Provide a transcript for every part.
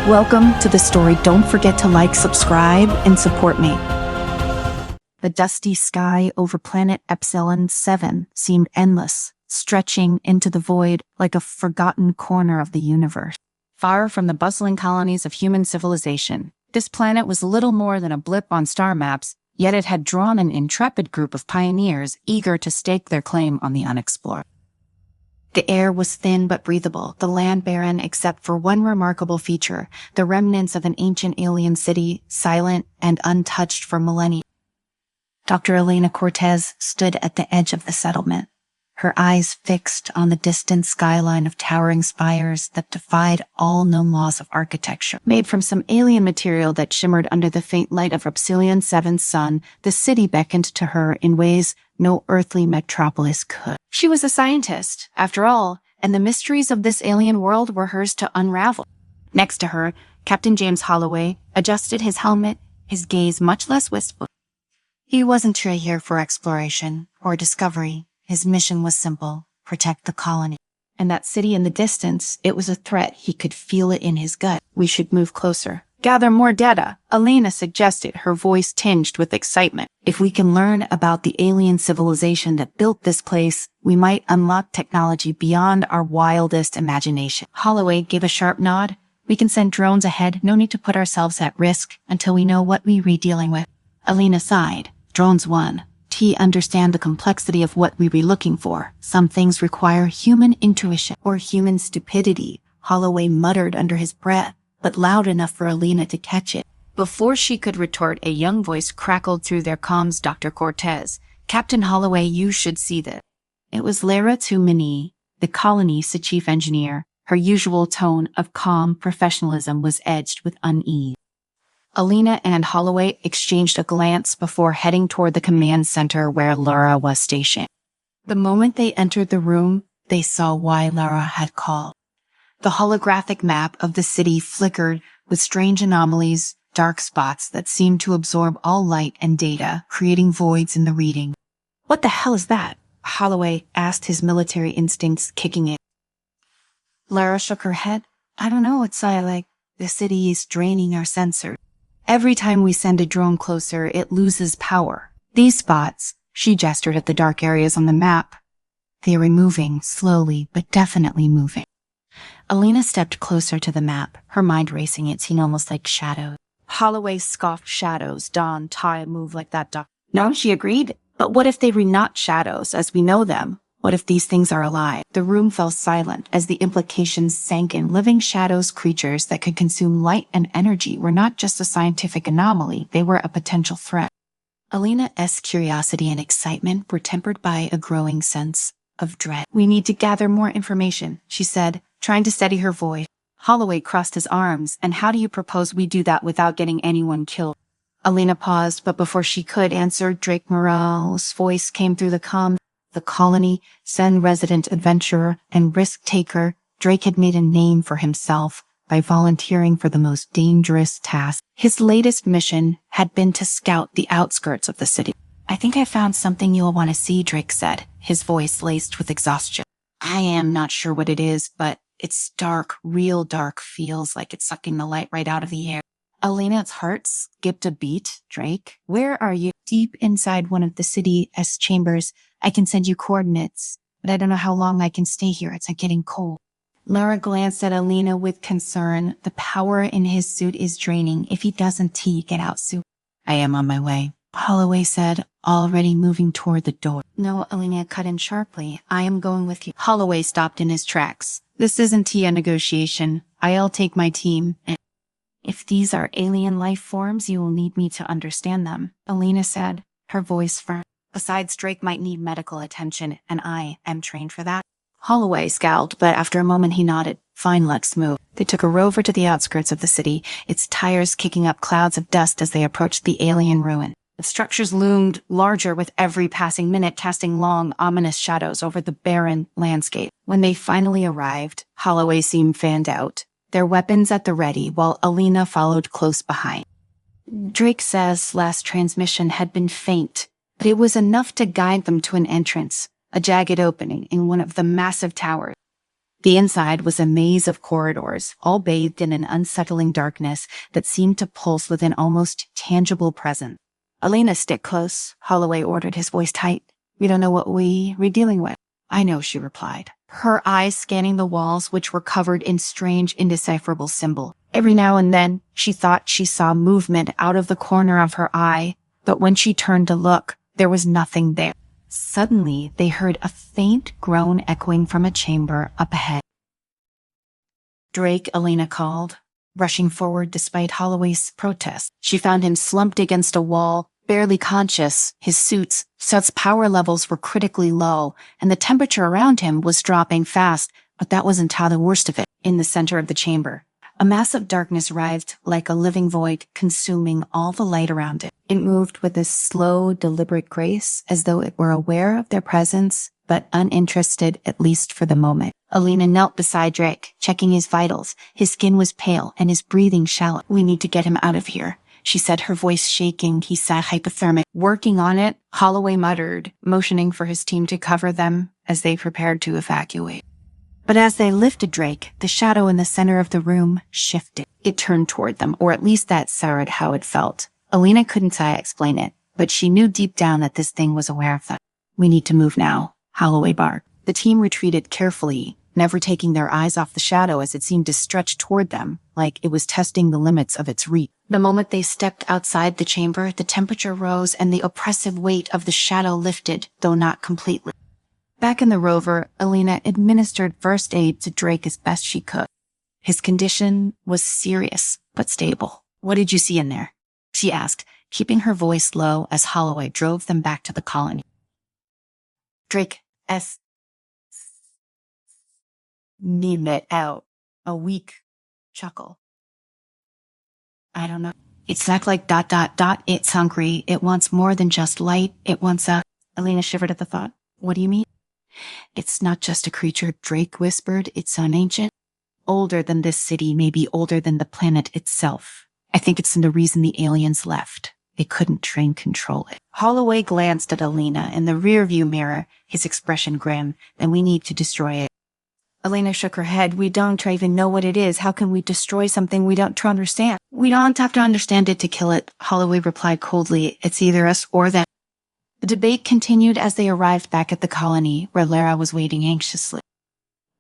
Welcome to the story. Don't forget to like, subscribe, and support me. The dusty sky over planet Epsilon 7 seemed endless, stretching into the void like a forgotten corner of the universe. Far from the bustling colonies of human civilization, this planet was little more than a blip on star maps, yet it had drawn an intrepid group of pioneers eager to stake their claim on the unexplored. The air was thin but breathable, the land barren except for one remarkable feature, the remnants of an ancient alien city, silent and untouched for millennia. Dr. Elena Cortez stood at the edge of the settlement, her eyes fixed on the distant skyline of towering spires that defied all known laws of architecture. Made from some alien material that shimmered under the faint light of Epsilon 7's sun, the city beckoned to her in ways no earthly metropolis could. She was a scientist, after all, and the mysteries of this alien world were hers to unravel. Next to her, Captain James Holloway adjusted his helmet, his gaze much less wistful. He wasn't here for exploration or discovery. His mission was simple: protect the colony. And that city in the distance, it was a threat. He could feel it in his gut. We should move closer. Gather more data, Elena suggested, her voice tinged with excitement. If we can learn about the alien civilization that built this place, we might unlock technology beyond our wildest imagination. Holloway gave a sharp nod. We can send drones ahead. No need to put ourselves at risk until we know what we're dealing with. Elena sighed. Drones won. Understand the complexity of what we were looking for. Some things require human intuition or human stupidity, Holloway muttered under his breath, but loud enough for Elena to catch it. Before she could retort, a young voice crackled through their comms. Dr. Cortez, Captain Holloway, you should see this. It was Lara Tumini, the colony's chief engineer. Her usual tone of calm professionalism was edged with unease. Elena and Holloway exchanged a glance before heading toward the command center where Lara was stationed. The moment they entered the room, they saw why Lara had called. The holographic map of the city flickered with strange anomalies, dark spots that seemed to absorb all light and data, creating voids in the reading. What the hell is that? Holloway asked, his military instincts kicking in. Lara shook her head. I don't know, it's like the city is draining our sensors. Every time we send a drone closer, it loses power. These spots, she gestured at the dark areas on the map, they were moving, slowly but definitely moving. Elena stepped closer to the map, her mind racing. It seemed almost like shadows. Holloway scoffed. Shadows, Dawn, Ty, move like that, Doc. No, she agreed. But what if they were not shadows as we know them? What if these things are alive? The room fell silent as the implications sank in. Living shadows, creatures that could consume light and energy, were not just a scientific anomaly, they were a potential threat. Elena's curiosity and excitement were tempered by a growing sense of dread. We need to gather more information, she said, trying to steady her voice. Holloway crossed his arms. And how do you propose we do that without getting anyone killed? Elena paused, but before she could answer, Drake Morale's voice came through the comm. The colony, Sen resident adventurer and risk-taker, Drake had made a name for himself by volunteering for the most dangerous task. His latest mission had been to scout the outskirts of the city. I think I found something you'll want to see, Drake said, his voice laced with exhaustion. I am not sure what it is, but it's dark, real dark, feels like it's sucking the light right out of the air. Elena's heart skipped a beat. Drake, where are you? Deep inside one of the city's chambers. I can send you coordinates, but I don't know how long I can stay here. It's getting cold. Lara glanced at Elena with concern. The power in his suit is draining. If he doesn't get out soon. I am on my way, Holloway said, already moving toward the door. No, Elena cut in sharply. I am going with you. Holloway stopped in his tracks. This isn't a negotiation. I'll take my team. If these are alien life forms, you will need me to understand them, Elena said, her voice firm. Besides, Drake might need medical attention, and I am trained for that. Holloway scowled, but after a moment he nodded. Fine, let's move. They took a rover to the outskirts of the city, its tires kicking up clouds of dust as they approached the alien ruin. The structures loomed larger with every passing minute, casting long, ominous shadows over the barren landscape. When they finally arrived, Holloway seemed fanned out, their weapons at the ready, while Elena followed close behind. Drake says last transmission had been faint, but it was enough to guide them to an entrance, a jagged opening in one of the massive towers. The inside was a maze of corridors, all bathed in an unsettling darkness that seemed to pulse with an almost tangible presence. "Elena, stick close," Holloway ordered, his voice tight. "We don't know what we're dealing with." "I know," she replied, her eyes scanning the walls, which were covered in strange, indecipherable symbols. Every now and then, she thought she saw movement out of the corner of her eye, but when she turned to look, there was nothing there. Suddenly, they heard a faint groan echoing from a chamber up ahead. "Drake," Elena called, rushing forward despite Holloway's protest. She found him slumped against a wall, barely conscious. His suit's power levels were critically low, and the temperature around him was dropping fast, but that wasn't how the worst of it. In the center of the chamber, a massive darkness writhed like a living void, consuming all the light around it. It moved with a slow, deliberate grace, as though it were aware of their presence, but uninterested, at least for the moment. Elena knelt beside Drake, checking his vitals. His skin was pale and his breathing shallow. "We need to get him out of here," she said, her voice shaking. "He sat hypothermic." "Working on it," Holloway muttered, motioning for his team to cover them as they prepared to evacuate. But as they lifted Drake, the shadow in the center of the room shifted. It turned toward them, or at least that soured how it felt. Elena couldn't explain it, but she knew deep down that this thing was aware of them. "We need to move now," Holloway barked. The team retreated carefully, never taking their eyes off the shadow as it seemed to stretch toward them, like it was testing the limits of its reach. The moment they stepped outside the chamber, the temperature rose and the oppressive weight of the shadow lifted, though not completely. Back in the rover, Elena administered first aid to Drake as best she could. His condition was serious, but stable. "What did you see in there?" she asked, keeping her voice low as Holloway drove them back to the colony. Drake let out a weak chuckle. "I don't know. It's not like ... It's hungry. It wants more than just light. It wants a..." Elena shivered at the thought. "What do you mean?" "It's not just a creature," Drake whispered. "It's an ancient. Older than this city, maybe older than the planet itself. I think it's the reason the aliens left. They couldn't control it." Holloway glanced at Elena in the rearview mirror, his expression grim. "Then we need to destroy it." Elena shook her head. "We don't even know what it is. How can we destroy something we don't understand?" "We don't have to understand it to kill it," Holloway replied coldly. "It's either us or them." The debate continued as they arrived back at the colony, where Lara was waiting anxiously.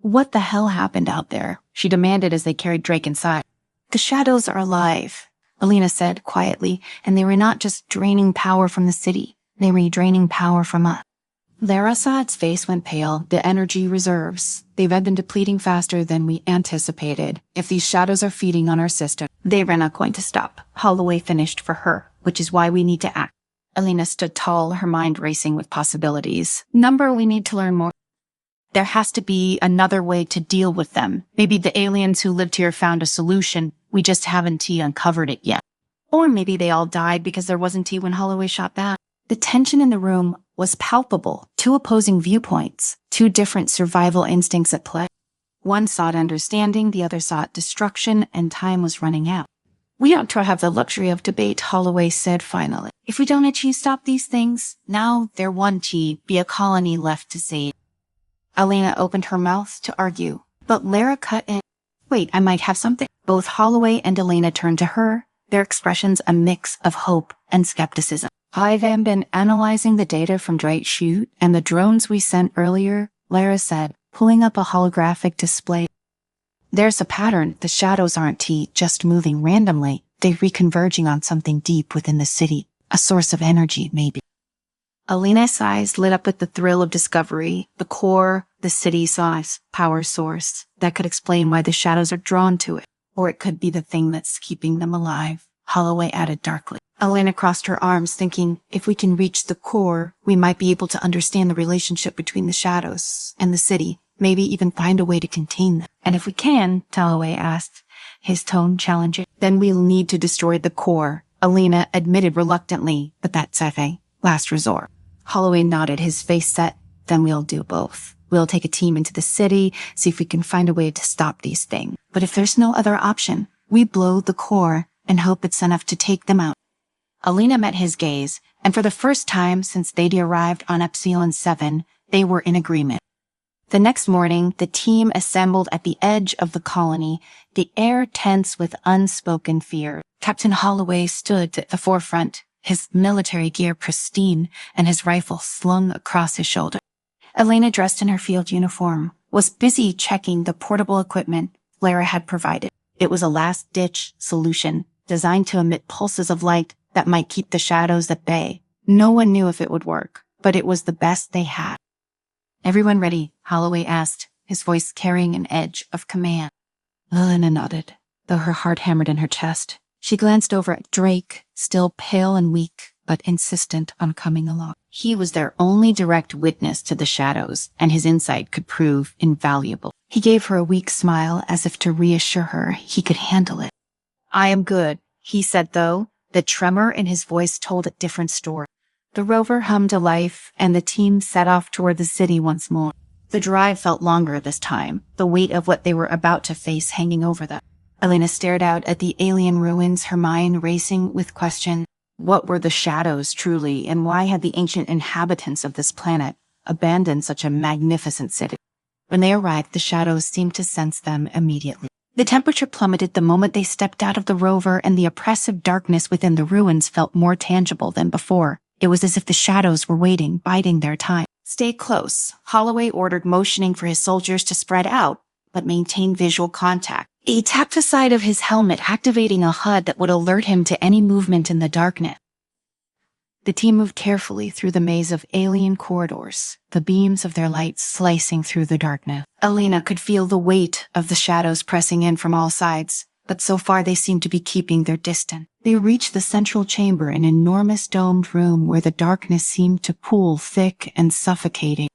"What the hell happened out there?" she demanded as they carried Drake inside. "The shadows are alive," Elena said quietly, "and they were not just draining power from the city. They were draining power from us." Lara saw its face went pale. "The energy reserves. They've been depleting faster than we anticipated. If these shadows are feeding on our system, they were not going to stop," Holloway finished for her, "which is why we need to act." Elena stood tall, her mind racing with possibilities. We need to learn more. There has to be another way to deal with them. Maybe the aliens who lived here found a solution. We just haven't uncovered it yet. Or maybe they all died because there wasn't tea when Holloway shot back. The tension in the room was palpable. Two opposing viewpoints, two different survival instincts at play. One sought understanding, the other sought destruction, and time was running out. "We don't have the luxury of debate," Holloway said finally. "If we don't stop these things, now there won't be a colony left to save." Elena opened her mouth to argue, but Lara cut in. "Wait, I might have something." Both Holloway and Elena turned to her, their expressions a mix of hope and skepticism. "I've been analyzing the data from Drake's shoot and the drones we sent earlier," Lara said, pulling up a holographic display. "There's a pattern. The shadows aren't just moving randomly. They're reconverging on something deep within the city. A source of energy, maybe." Elena's eyes lit up with the thrill of discovery. The core, the city size, power source. That could explain why the shadows are drawn to it. Or it could be the thing that's keeping them alive, Holloway added darkly. Elena crossed her arms, thinking, if we can reach the core, we might be able to understand the relationship between the shadows and the city, maybe even find a way to contain them. "And if we can," Holloway asked, his tone challenging, "then we'll need to destroy the core," Elena admitted reluctantly, "but that's Sci-Fi, last resort." Holloway nodded, his face set. "Then we'll do both. We'll take a team into the city, see if we can find a way to stop these things. But if there's no other option, we blow the core and hope it's enough to take them out." Elena met his gaze, and for the first time since they'd arrived on Epsilon 7, they were in agreement. The next morning, the team assembled at the edge of the colony, the air tense with unspoken fear. Captain Holloway stood at the forefront, his military gear pristine and his rifle slung across his shoulder. Elena, dressed in her field uniform, was busy checking the portable equipment Lara had provided. It was a last-ditch solution designed to emit pulses of light that might keep the shadows at bay. No one knew if it would work, but it was the best they had. "Everyone ready?" Holloway asked, his voice carrying an edge of command. Elena nodded, though her heart hammered in her chest. She glanced over at Drake, still pale and weak, but insistent on coming along. He was their only direct witness to the shadows, and his insight could prove invaluable. He gave her a weak smile as if to reassure her he could handle it. "I am good," he said, though. The tremor in his voice told a different story. The rover hummed to life, and the team set off toward the city once more. The drive felt longer this time, the weight of what they were about to face hanging over them. Elena stared out at the alien ruins, her mind racing with questions. What were the shadows truly, and why had the ancient inhabitants of this planet abandoned such a magnificent city? When they arrived, the shadows seemed to sense them immediately. The temperature plummeted the moment they stepped out of the rover, and the oppressive darkness within the ruins felt more tangible than before. It was as if the shadows were waiting, biding their time. "Stay close," Holloway ordered, motioning for his soldiers to spread out, but maintain visual contact. He tapped the side of his helmet, activating a HUD that would alert him to any movement in the darkness. The team moved carefully through the maze of alien corridors, the beams of their light slicing through the darkness. Elena could feel the weight of the shadows pressing in from all sides, but so far they seemed to be keeping their distance. They reached the central chamber, an enormous domed room where the darkness seemed to pool thick and suffocating.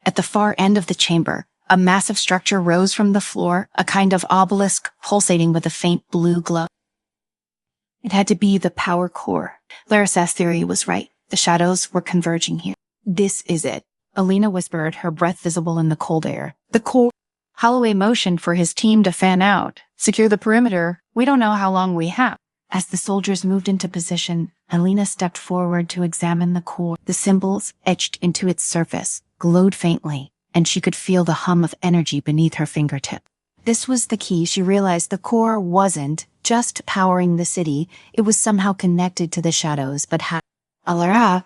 At the far end of the chamber, a massive structure rose from the floor, a kind of obelisk pulsating with a faint blue glow. It had to be the power core. Larissa's theory was right. The shadows were converging here. "This is it," Elena whispered, her breath visible in the cold air. "The core." Holloway motioned for his team to fan out. "Secure the perimeter. We don't know how long we have." As the soldiers moved into position, Elena stepped forward to examine the core. The symbols etched into its surface glowed faintly, and she could feel the hum of energy beneath her fingertip. This was the key. She realized the core wasn't just powering the city. It was somehow connected to the shadows, but how? "Alara,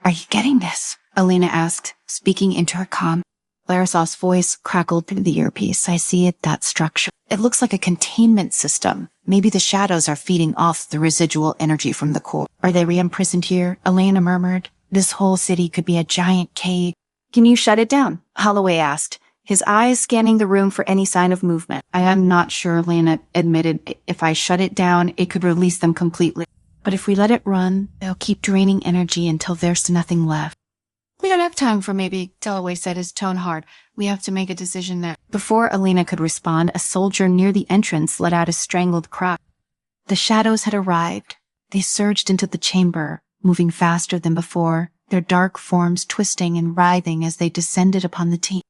are you getting this?" Elena asked, speaking into her comm. Larissa's voice crackled through the earpiece. "I see it, that structure. It looks like a containment system. Maybe the shadows are feeding off the residual energy from the core." "Are they re-imprisoned here?" Elena murmured. "This whole city could be a giant cave." "Can you shut it down?" Holloway asked, his eyes scanning the room for any sign of movement. "I am not sure," Elena admitted. "If I shut it down, it could release them completely. But if we let it run, they'll keep draining energy until there's nothing left." "We don't have time for maybe," Holloway said, his tone hard. "We have to make a decision now." Before Elena could respond, a soldier near the entrance let out a strangled cry. The shadows had arrived. They surged into the chamber, moving faster than before, their dark forms twisting and writhing as they descended upon the team.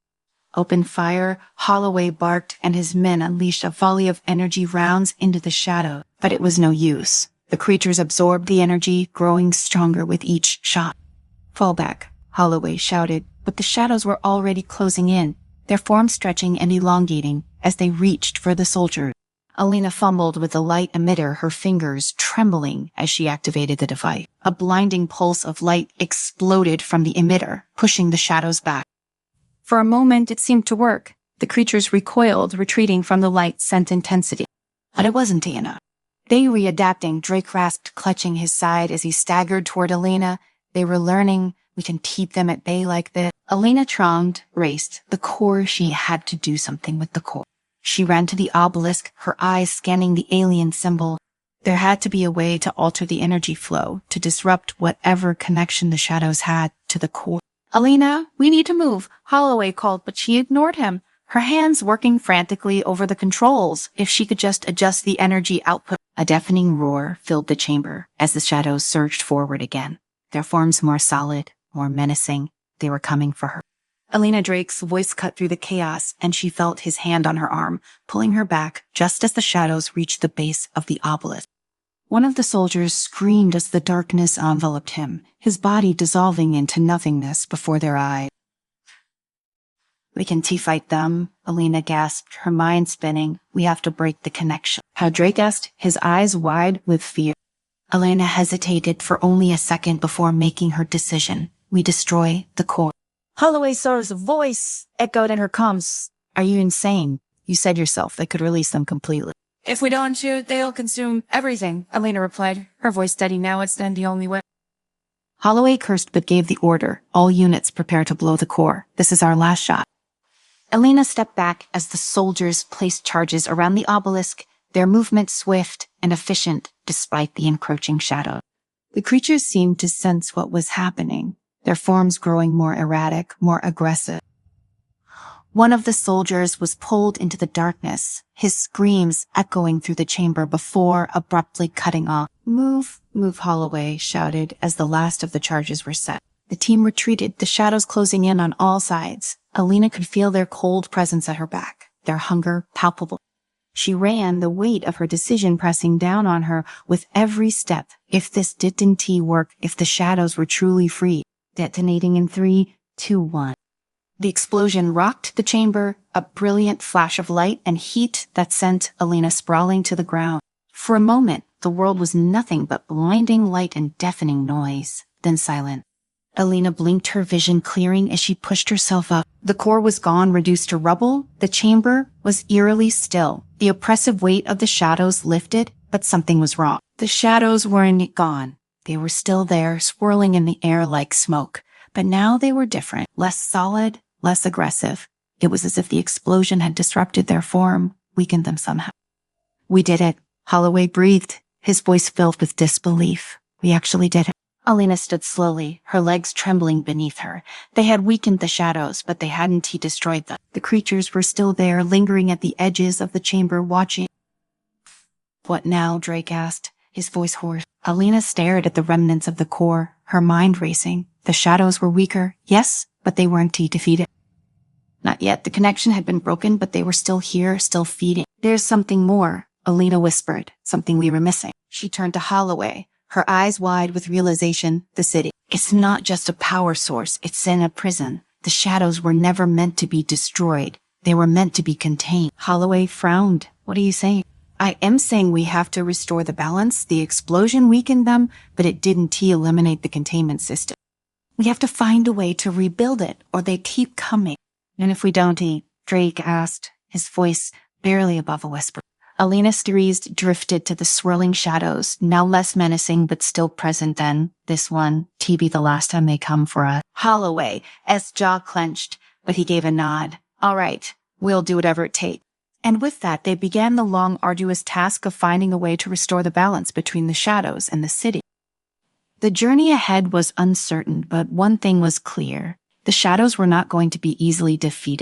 "Open fire," Holloway barked, and his men unleashed a volley of energy rounds into the shadow. But it was no use. The creatures absorbed the energy, growing stronger with each shot. "Fall back," Holloway shouted, but the shadows were already closing in, their forms stretching and elongating as they reached for the soldiers. Elena fumbled with the light emitter, her fingers trembling as she activated the device. A blinding pulse of light exploded from the emitter, pushing the shadows back. For a moment, it seemed to work. The creatures recoiled, retreating from the light's sent intensity. But it wasn't enough. They readapting, Drake rasped, clutching his side as he staggered toward Elena. They were learning, "We can keep them at bay like this." Elena trommed, raced. The core, she had to do something with the core. She ran to the obelisk, her eyes scanning the alien symbol. There had to be a way to alter the energy flow, to disrupt whatever connection the shadows had to the core. "Elena, we need to move," Holloway called, but she ignored him, her hands working frantically over the controls. If she could just adjust the energy output. A deafening roar filled the chamber as the shadows surged forward again, their forms more solid, more menacing. They were coming for her. Elena Drake's voice cut through the chaos, and she felt his hand on her arm, pulling her back just as the shadows reached the base of the obelisk. One of the soldiers screamed as the darkness enveloped him, his body dissolving into nothingness before their eyes. We can T-fight them, Alina gasped, her mind spinning. We have to break the connection. How? Drake asked, his eyes wide with fear. Elena hesitated for only a second before making her decision. We destroy the core. Holloway saw a voice echoed in her comms. Are you insane? You said yourself they could release them completely. If we don't shoot, they'll consume everything, Elena replied, her voice steady now. It's then the only way. Holloway cursed but gave the order. All units prepare to blow the core. This is our last shot. Elena stepped back as the soldiers placed charges around the obelisk, their movement swift and efficient despite the encroaching shadow. The creatures seemed to sense what was happening, their forms growing more erratic, more aggressive. One of the soldiers was pulled into the darkness, his screams echoing through the chamber before abruptly cutting off. Move, Holloway shouted as the last of the charges were set. The team retreated, the shadows closing in on all sides. Alina could feel their cold presence at her back, their hunger palpable. She ran, the weight of her decision pressing down on her with every step. If this didn't work, if the shadows were truly free. Detonating in 3, 2, 1. The explosion rocked the chamber, a brilliant flash of light and heat that sent Alina sprawling to the ground. For a moment, the world was nothing but blinding light and deafening noise, then silent. Alina blinked, her vision clearing as she pushed herself up. The core was gone, reduced to rubble. The chamber was eerily still. The oppressive weight of the shadows lifted, but something was wrong. The shadows weren't gone. They were still there, swirling in the air like smoke. But now they were different, less solid, less aggressive. It was as if the explosion had disrupted their form, weakened them somehow. We did it, Holloway breathed, his voice filled with disbelief. We actually did it. Alina stood slowly, her legs trembling beneath her. They had weakened the shadows, but they hadn't destroyed them. The creatures were still there, lingering at the edges of the chamber, watching. What now? Drake asked, his voice hoarse. Alina stared at the remnants of the core, her mind racing. The shadows were weaker, yes, but they weren't defeated. Not yet. The connection had been broken, but they were still here, still feeding. There's something more, Alina whispered, something we were missing. She turned to Holloway, her eyes wide with realization. The city. It's not just a power source, it's in a prison. The shadows were never meant to be destroyed. They were meant to be contained. Holloway frowned. What are you saying? I am saying we have to restore the balance. The explosion weakened them, but it didn't eliminate the containment system. We have to find a way to rebuild it, or they keep coming. And if we don't, Drake asked, his voice barely above a whisper. Alina's theories drifted to the swirling shadows, now less menacing but still present. Then, this one, be the last time they come for us. Holloway, S jaw clenched, but he gave a nod. All right, we'll do whatever it takes. And with that, they began the long, arduous task of finding a way to restore the balance between the shadows and the city. The journey ahead was uncertain, but one thing was clear. The shadows were not going to be easily defeated.